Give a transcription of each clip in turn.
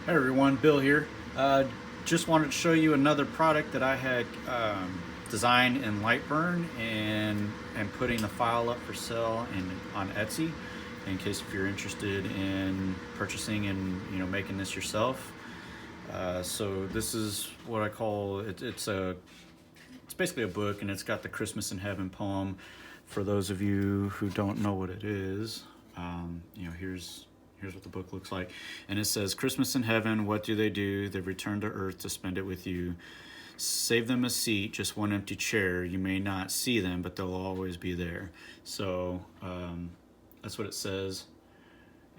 Hey everyone, Bill here. Just wanted to show you another product that I had designed in Lightburn and putting the file up for sale on Etsy in case if you're interested in purchasing and making this yourself. So this is what I call it. It's basically a book and it's got the Christmas in Heaven poem. For those of you who don't know what it is, here's what the book looks like. And it says, Christmas in heaven, what do? They return to earth to spend it with you. Save them a seat, just one empty chair. You may not see them, but they'll always be there. So that's what it says.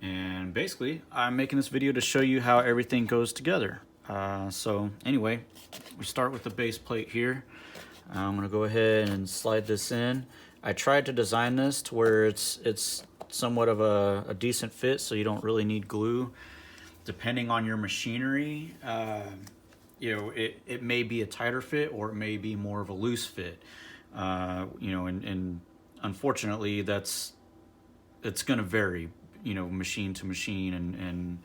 And basically, I'm making this video to show you how everything goes together. So anyway, we start with the base plate here. I'm gonna go ahead and slide this in. I tried to design this to where it's somewhat of a decent fit, so you don't really need glue. Depending on your machinery, it may be a tighter fit or it may be more of a loose fit. And unfortunately, it's going to vary, machine to machine, and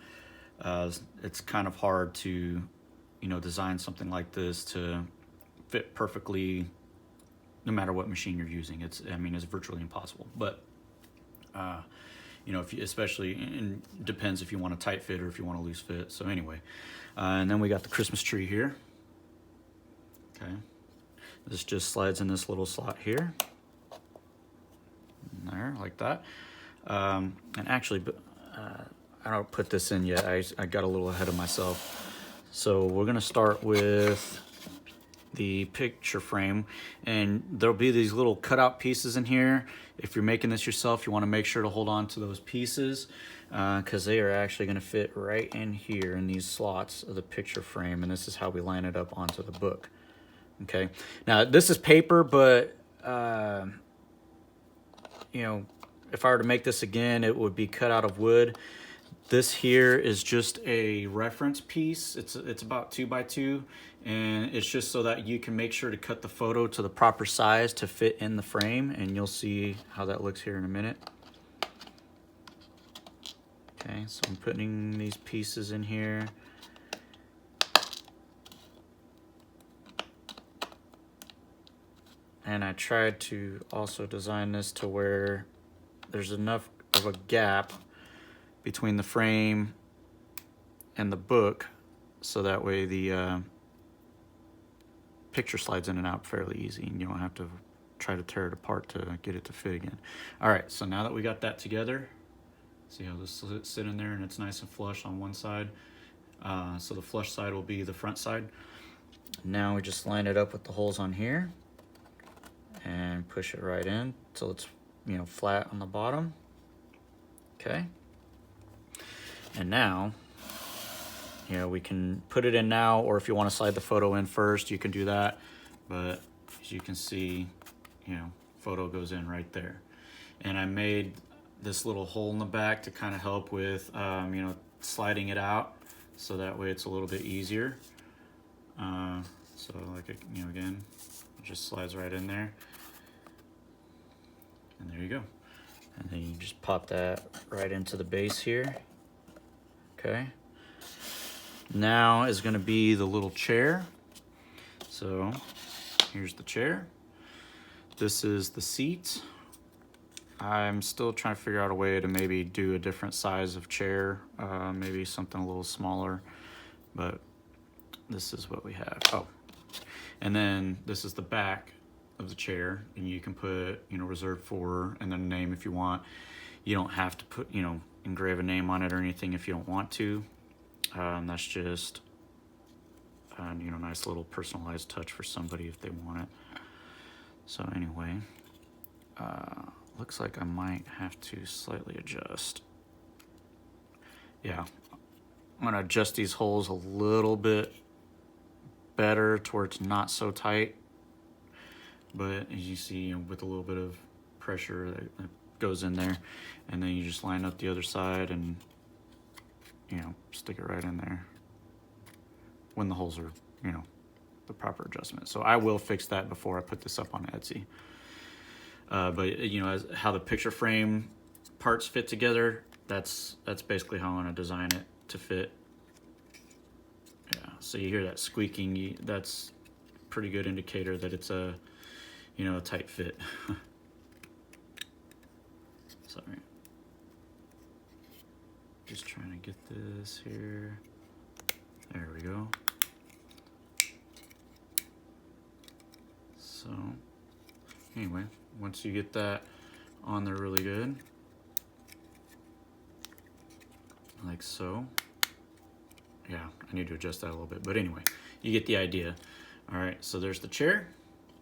it's kind of hard to, design something like this to fit perfectly no matter what machine you're using. It's virtually impossible. But if you, especially, and depends if you want a tight fit or if you want a loose fit. So anyway, and then we got the Christmas tree here. Okay, this just slides in this little slot here, there, like that. And actually, I don't put this in yet. I got a little ahead of myself. So we're gonna start with the picture frame, and there'll be these little cutout pieces in here. If you're making this yourself, you want to make sure to hold on to those pieces because they are actually going to fit right in here in these slots of the picture frame, and this is how we line it up onto the book. Okay, now this is paper, but if I were to make this again, it would be cut out of wood. This here is just a reference piece. It's about 2 by 2, and it's just so that you can make sure to cut the photo to the proper size to fit in the frame, and you'll see how that looks here in a minute. Okay, so I'm putting these pieces in here. And I tried to also design this to where there's enough of a gap between the frame and the book, so that way the picture slides in and out fairly easy, and you don't have to try to tear it apart to get it to fit again. All right, so now that we got that together, see how this sit in there and it's nice and flush on one side. So the flush side will be the front side. Now we just line it up with the holes on here and push it right in till it's flat on the bottom. Okay. And now, we can put it in now, or if you want to slide the photo in first, you can do that. But as you can see, photo goes in right there. And I made this little hole in the back to kind of help with, sliding it out, so that way it's a little bit easier. So like, again, it just slides right in there. And there you go. And then you just pop that right into the base here. Okay. Now is going to be the little chair. So here's the chair. This is the seat. I'm still trying to figure out a way to maybe do a different size of chair, maybe something a little smaller, but this is what we have. Oh, and then this is the back of the chair, and you can put, reserved for, and then a name if you want. You don't have to put, engrave a name on it or anything if you don't want to. That's just nice little personalized touch for somebody if they want it. So anyway, looks like I might have to slightly adjust. Yeah, I'm gonna adjust these holes a little bit better to where it's not so tight. But as you see, with a little bit of pressure that goes in there, and then you just line up the other side and stick it right in there when the holes are the proper adjustment. So I will fix that before I put this up on Etsy. But as how the picture frame parts fit together, that's basically how I want to design it to fit So you hear that squeaking, that's a pretty good indicator that it's a, you know, a tight fit. Sorry. Just trying to get this here. There we go. So anyway, once you get that on there really good, like so. Yeah, I need to adjust that a little bit, but anyway, you get the idea. All right, so there's the chair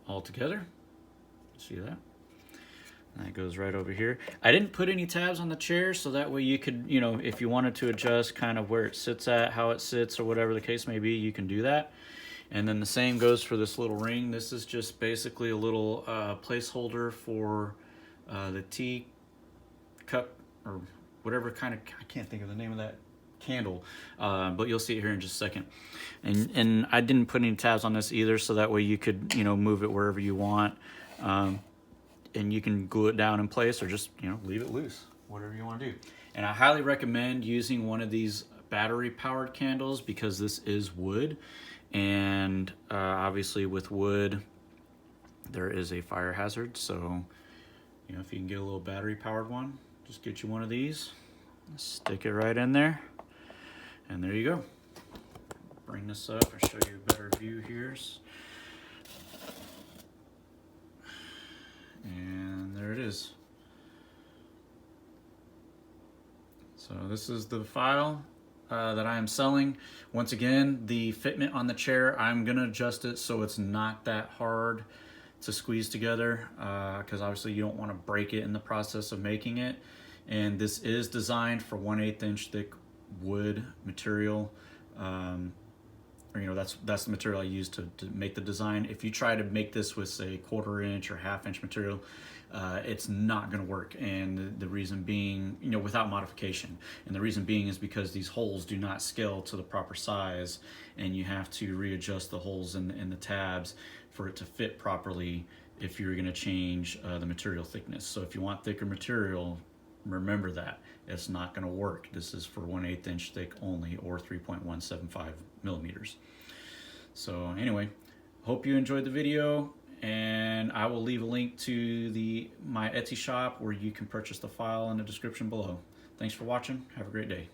all together. See that? And that goes right over here. I didn't put any tabs on the chair, so that way you could, you know, if you wanted to adjust kind of where it sits at, how it sits, or whatever the case may be, you can do that. And then the same goes for this little ring. This is just basically a little placeholder for the tea cup or whatever kind of, I can't think of the name of that candle, but you'll see it here in just a second. And I didn't put any tabs on this either, so that way you could, you know, move it wherever you want. And you can glue it down in place or just, you know, leave it loose, whatever you want to do. And I highly recommend using one of these battery powered candles because this is wood. And obviously with wood, there is a fire hazard. So, you know, if you can get a little battery powered one, just get you one of these, stick it right in there, and there you go. Bring this up, I'll show you a better view here. And there it is. So this is the file that I am selling. Once again, the fitment on the chair, I'm gonna adjust it so it's not that hard to squeeze together because obviously you don't want to break it in the process of making it. And this is designed for 1/8 inch thick wood material. Or, you know, that's the material I use to make the design. If you try to make this with, say, 1/4 inch or 1/2 inch material, it's not going to work. And the reason being, you know, without modification. And the reason being is because these holes do not scale to the proper size, and you have to readjust the holes in the tabs for it to fit properly if you're going to change the material thickness. So if you want thicker material, remember that it's not going to work. This is for 1/8 inch thick only, or 3.175 millimeters. So anyway, hope you enjoyed the video, and I will leave a link to my Etsy shop where you can purchase the file in the description below. Thanks for watching. Have a great day.